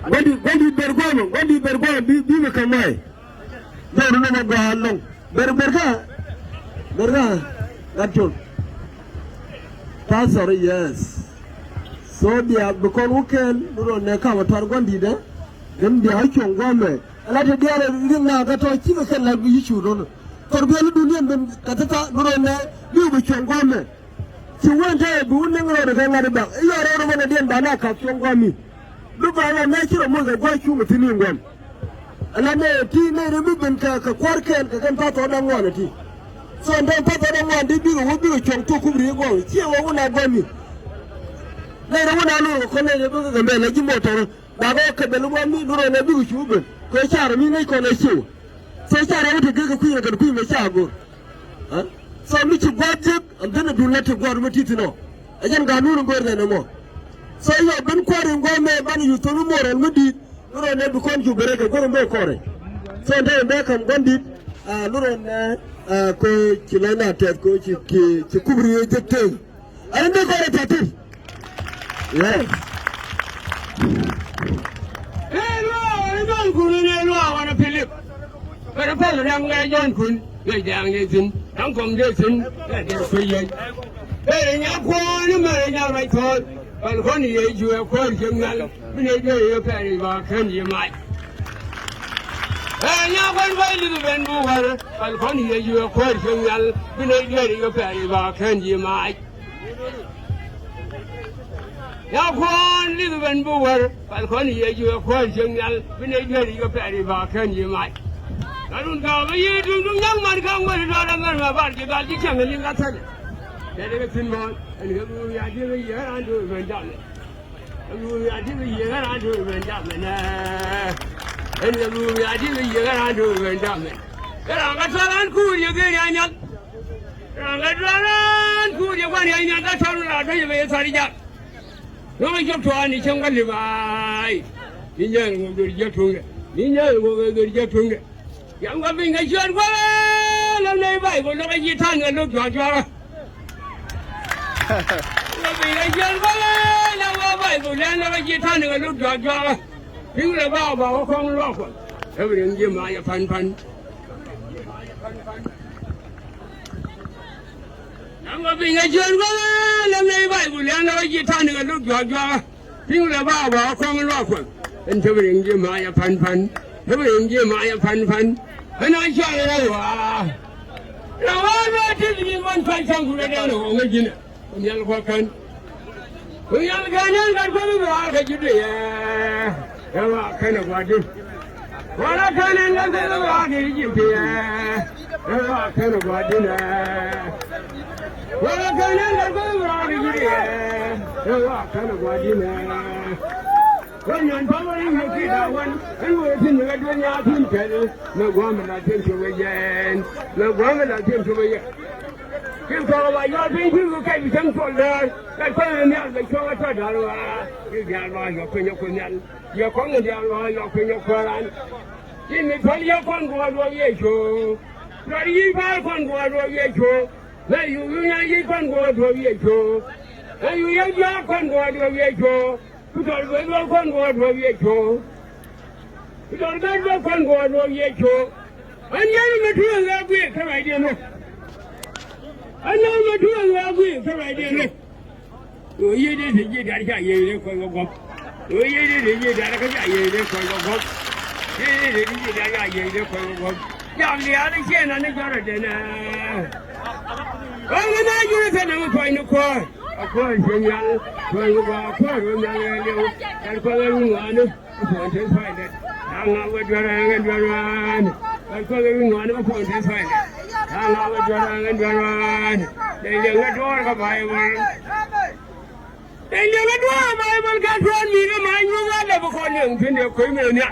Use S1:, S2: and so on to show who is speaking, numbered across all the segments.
S1: Gwadi bergwama bi me kamai. Zai nuna ga hannun. Berga. That's all, yes. So dia because weekend nuro ne ka watar gondi de dem dia hakon gome ala te dia rin na ga to ki kan la bi chu don to be lu duniya ben katata nuro ne bi bi chon gome ci wonta bi wonen ro da ngare ba iyo ro mana den ba na ka chon gomi du ba na na kiro mo ga gwa chu mutini ngom ala ne ti ne ru ben ka kwarken ka kan ta to dan wona ti so ndan ta to dan wona di bi wo bi chon to kubri go ci wo wona gomi na da wani alo ko ne ga ga na ji motor ba ga ka belu ba mi duro ne bi ku be ko shara mi ne ko ne shi sai shara wata ga ku ga ku me sha go ha so mi ci gwaje an dana dunna ta gwar mu titino ajan ga nuru gor ne mo so yo ban kware ngome ban yu to mo ran mudi duro ne bi kon ju bere ga gor me kore so dai be kam gondi duro ne ko kilana ta ko ci kubri ye jette an be kore tatir. Yes. John Kun ne ruwa wani Philip. Kada fara da ngai John Kun, ya da ngai sin, dan kom je sin, ya da kuyi. Ya ko ni mare ya mai to, bal ko ni ye ju ko jingal, ne je ya fari ba kan yi mai. Ya kon bai lu ben bu war, bal ko ni ye ju ko jingal, ne je ya fari ba kan yi mai. Ya kwan lidu ben buwar balkoni ye ju kwan jengal bine gari ga pari ba kan yi mai karun ka ba yi dum yang man kan wani do da ngar ma bar ki gal ki kan ni ga tane da daga tin mo an ga bu ya ji yi ran do ben da ne bu ya ji yi ran do ben da ne an ga bu ya ji yi ran do ben da ne ra ga taran ku ye ga ya nya ra ga taran ku ye ga ya nya ga taru ra da ye be sari ja no me yo to ani changa le bai ninya ngo gori je tunge ninya ngo gori je tunge yang ga binga jar kwa la nei bai ko lo ga ji tan ga lo jwa jwa la lo binga jar kwa la ga bai ko la lo ga ji tan ga lo jwa jwa la ping le ba ko khong lo ko e bi ngi ma ya pan Yang ga binga jar kwa la nei bai ko la lo ga ji tan ga lo jwa jwa la ping le ba ko khong lo ko en te bi ngi ma ya pan te bi ngi ma ya pan Hana shara wa. Rawa ti ni man fan san ku da no ga gina. Kun yal ko kan. Kun yal ganan ga ko ba ga jide ya. Rawa kana gwadin. Wala kanan ga ga ba ga jide ya. Rawa kana gwadin. Wala kanan ga ko ba ga jide ya. Rawa kana gwadin. Wannan babarin yake da wani aiwatin da gadon ya tunkare na gwamna tin to wajen na gwamna tin to wajen kin ko ba ya tin ki kai bisan ko da kai ko ne ya ga ko ta darwa ki ga ba ya ko ne ko ne ya ko ne ya ba ya ko ne ko ran kin ne to ya ko ngo do ye jo ri ba ko ngo do ye jo na yu ya yi ko ngo do ye jo na yu ya ja ko ngo do ye jo Kudar gado kon go do yecho. Kudar gado kon go do yecho. Anyani metu nga gwe kama ide no. Anyani metu nga gwe kama ide no. O yede de je dar ka yede ko go. O yede de je dar ka yede ko go. Yede de je dar ka yede ko go. Ya li ya de che na ne jara de na. Anga na jure ta na ko ino ko. Akwai shinyal, akwai ruwa, akwai ruwan yau, karkwalar ruwa ne, akwai faida, an hawa jwaran jwaran, karkwalar ruwa ne, akwai faida, an hawa jwaran jwaran, daidai ga duwar ka bayan daidai ga duwar bayan ka tuwar mi da ma yi ruwa da bukonin tun da akwai mai ne,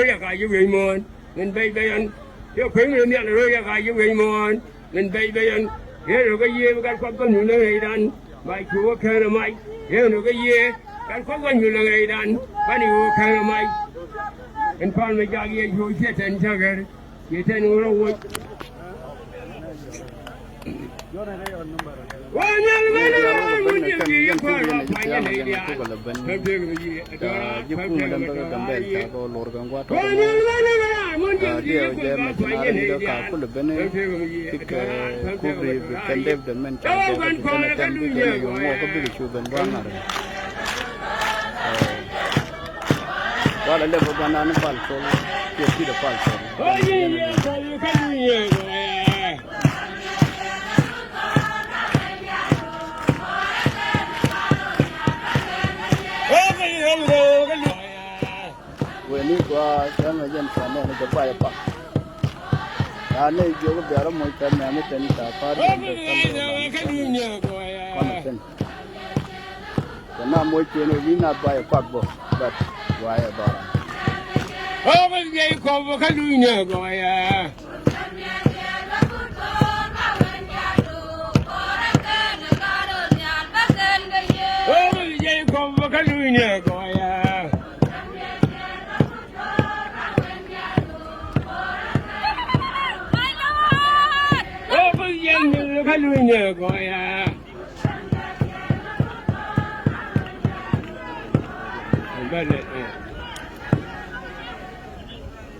S1: ya ka yi wai mon, min bai bayan, ya akwai mai ne, ya ka yi wai mon, min bai bayan, ya roga yi karkwalar nuna mai dan, Mai kuwa kana mai yau no gaye kan ko ganyu na gaidan bani wo kana mai en pan me jagi e jo jeten jagar jeten woro wo wanyal mena
S2: na kan yan ko yan ji ya ma yan ko la ban ji ku na dan ba gambel ta ko lor gan gwa to dia je ma na ri ka ko la ban tik ko bi kan dev dan men ta ko na kan bi ko yo mo ko bi chu ban ba na wala le ba na na pal so ke ti da pal so ni qua cái mà dân sản này nó có bài bạc, à này giờ có béo lắm mọi cái mẹ mới tên cả phá đi con tên, cái nào mỗi chuyện này vì nào bài bạc bộ, bạc vài ở đó.
S3: Bây giờ có một cái đuôi nhờ rồi à. Bây giờ có một cái đuôi nhờ rồi à. Cái lưỡi nhờ gọi à,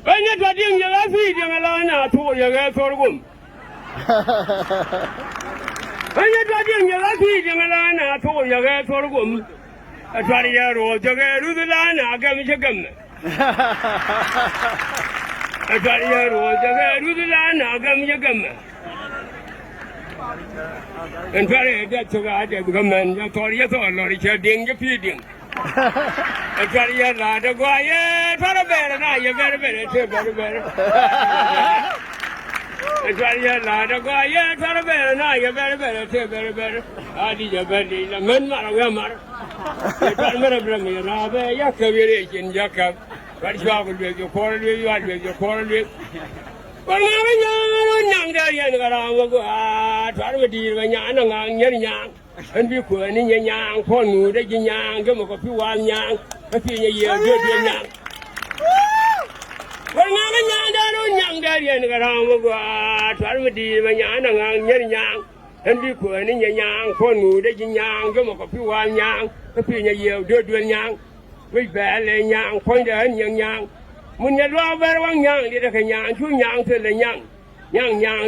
S3: anh nhất là tiếng giờ phi tiếng là nào thua giờ cái thôi cũng, anh nhất là tiếng giờ phi tiếng là nào thua giờ cái thôi cũng, cho đi rồi cho cái lúc đó nào cái mình sẽ cầm, cho đi rồi cho cái lúc đó nào cái mình sẽ cầm. En fare da tsoga da gamen ya tori ya to lori che ding ya pi ding en fare ya la da gwa ye fare bere na ye bere che bere en fare ya la da gwa ye fare bere na ye bere che bere adi ya bere la men ma ra ma ye fare mera bere me ra be ya ka bere kin ya ka fare shwa ko le yo ko le yo adi yo ko le con ngà nó nhang ra hiện cái đó mà có thoát về đi và nhang nó ngang nhớ nhang anh biết quên đi nhang nhang con ngủ đấy chỉ nhang cái mà có phiêu hoàn nhang cái phiêu như vậy đưa nhang con ngà cái nhang đó nó nhang ra hiện cái đó mà có thoát về đi và nhang nó ngang nhớ nhang anh biết quên đi nhang nhang con ngủ đấy chỉ nhang cái mà có phiêu hoàn nhang cái phiêu như vậy đưa nhang với vẻ lên nhang con đấy nhang nhang muốn nhặt vào về quăng nhang đi được cái nhang chú nhang thì là nhang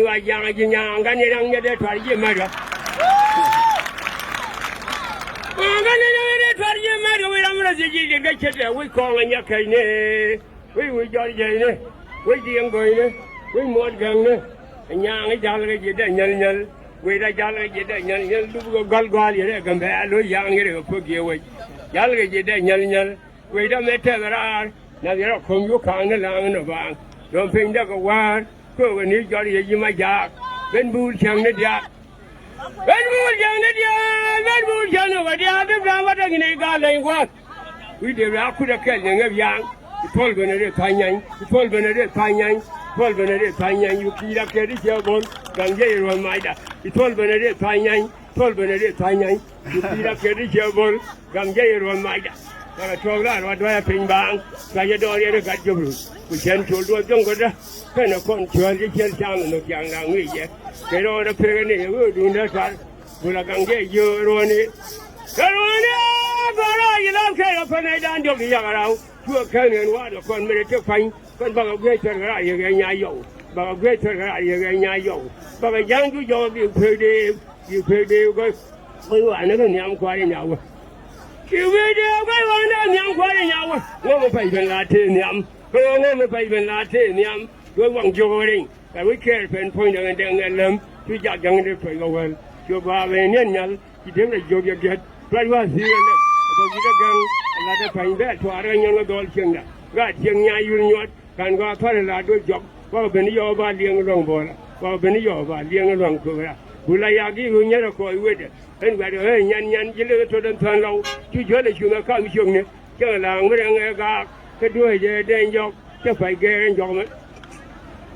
S3: và nhang cái này đang nhặt để thoát gì mà được cái này đang để thoát gì mà được vì làm gì gì cái chết rồi với con là nhặt cái này với cho gì này với tiếng cười này với một gần này nhang cái chả là cái gì để nhăn với đây chả là cái gì để nhăn lúc gal gì đấy cầm bé lối nhang cái này có kia với chả là cái gì để nhăn với đó mới thế ra nào giờ không có kháng nó làm nó vàng rồi phim đó có qua có cái này cho đi gì mà giặc bên bùn chẳng nó giặc bên bùn chẳng nó vậy giặc tiếp ra bắt cái này cả lên qua quý điều là cứ được cái này nghe giang thôi bên này thay nhanh thôi bên này thay nhanh thôi bên này thay nhanh yêu kỳ là cái đi chơi bóng càng dễ rồi mai đã thôi bên này thay nhanh thôi bên này thay nhanh yêu kỳ là cái đi chơi bóng càng dễ rồi mai đã kalau cakap ada dua pinbang, saya dua dia dekat jumlah. Kucing culu tu kita, kena kontrol dia cakap nak jangan ngui je. Kalau ada pergi ni, dunia sar, bulakan dia jauh ni. Kalau ni, kalau ialah kalau pernah dan jauh dia kalau, cua kena wad, kon mereka fain, kon bagai gue cerita ia gaya jauh, bagai gue cerita ia gaya jauh, bagai jangan tu jauh di pergi kau, kau anak ni am kuari nyawa. Yêu về điều cái vấn đề nhang qua đây nhau, ngô mà phải bên lá thế nhắm, ngô mà phải bên lá thế nhắm, đôi vòng chùa đi, cái với kia bên phong đường đèn lắm, chú giặc chẳng được phải ngầu hơn, chú ba về nhân nhල්, chỉ thêm là chùa việc chết, phải qua xí lên, tôi chỉ có gần là cái phải bé thoa ra nhau nó đôi chân đó, gạt chân nhai yun nhọt, càng qua thoa là đôi chọc, qua bên này vô ba liêng rong bò la, qua bên này vô ba liêng rong cửa la, bula yaki hunya là coi quên đấy. Anh phải được nhăn chỉ là tôi đang thuần lâu chú chứa là chúng ta không dùng nữa chứ là người đang gạt cái đuôi về đen dọc chứ phải ghê đen dọc mà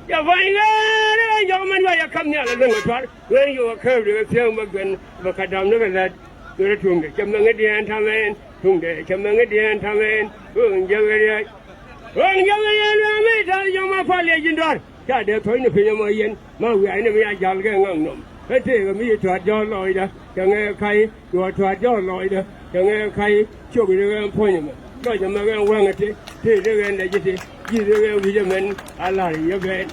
S3: chứ phải ghê đen dọc mình phải cầm nhà là đừng có thoát người vô khơi được theo mà gần và cả đám nó là tôi đã thùng để chấm cái đèn tham lên thùng để chấm cái đèn tham lên hướng dẫn cái đèn là mấy thằng chúng mà phải lấy gì đó cha để thôi nó phải mà yên mà người này mới dám cái ngang nôm cái thế cái mi thoát gió lòi đó chẳng nghe khai đùa thoát gió lòi đó chẳng nghe khai chụp cái cái phơi mà nói cho mà cái quăng cái thế cái này gì cái bây giờ mình Allah ya ben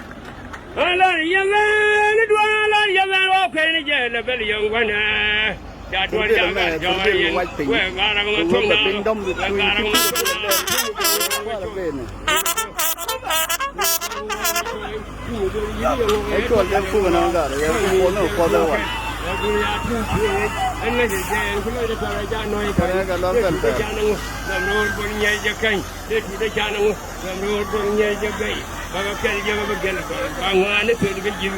S3: Allah ya ben đùa Allah ya ben ok này giờ là bây giờ quan à đã đùa ra cái gió yên quay ngã ra cái thùng đó ngã ra
S2: cái chuột em khu nào cả đấy em muốn ở qua đâu à
S3: anh lấy tiền không lấy cho ra cha nói cái
S2: đó cần phải
S3: cha nó làm nồi bún nhai cho cây để thì để cha nó làm nồi bún nhai cho cây và cái gì mà cái là bằng hoa nó thường cái gì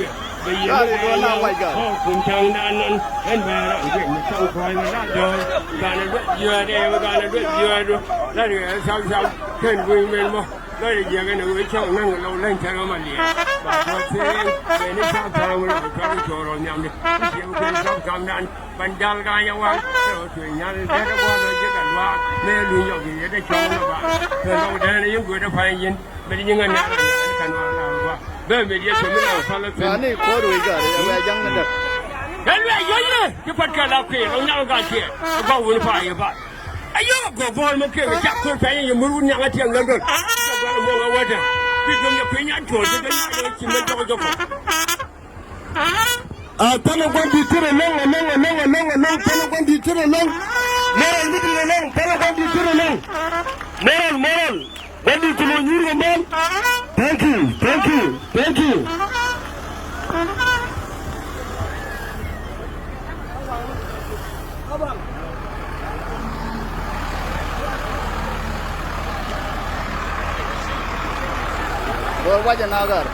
S3: bây giờ nó cùng chàng đàn anh về lại chuyện xong khỏi nó ra rồi và nó rất dừa đây và nó rất dừa rồi ra rồi xong khen vui mình mà đây là cái người chồng năng lâu lên cho nó mà liền và tôi sẽ về nó sao thằng nó có cái chỗ rồi nhầm đi chiều khi xong cầm đàn bàn đal cái nhau ăn rồi chuyện nhau để nó qua rồi chứ cần qua nên luôn nhậu gì để cho nó vào rồi lâu đây là những người đã phải nhìn bên những người nào cần vào qua bên bên kia chúng nó sao là
S2: này có đuổi cả đấy em chẳng nên được
S3: cái này gì cái phần cái nào kia nó nhau cái kia bao nhiêu phải vậy ayo go vol mo ke ja ko fa yin muru nya ngati ang london ga mo ga wata bi do nya ko nya to de ga ci me to ko
S1: tana gwandi tire long tana gwandi tire long moral mi tire long tana gwandi tire long moral gwandi tulo nyuro man thank you
S2: rồi qua giờ nào cả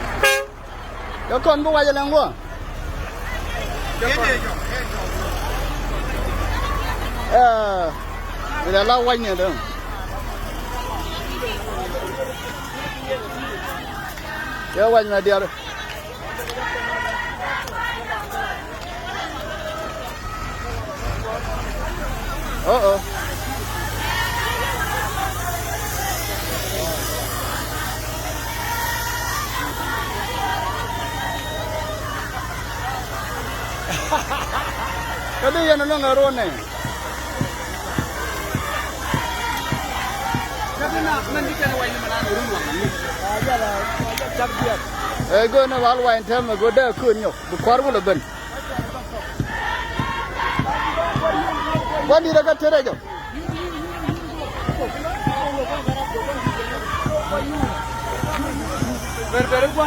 S2: có con có qua giờ làm không bây giờ lao quanh này được kéo quanh là điều được cái đi nó ngờ luôn này gue na wal wain tem gue dah kun nyok bukwar gue leben wani daga tere jo ber gua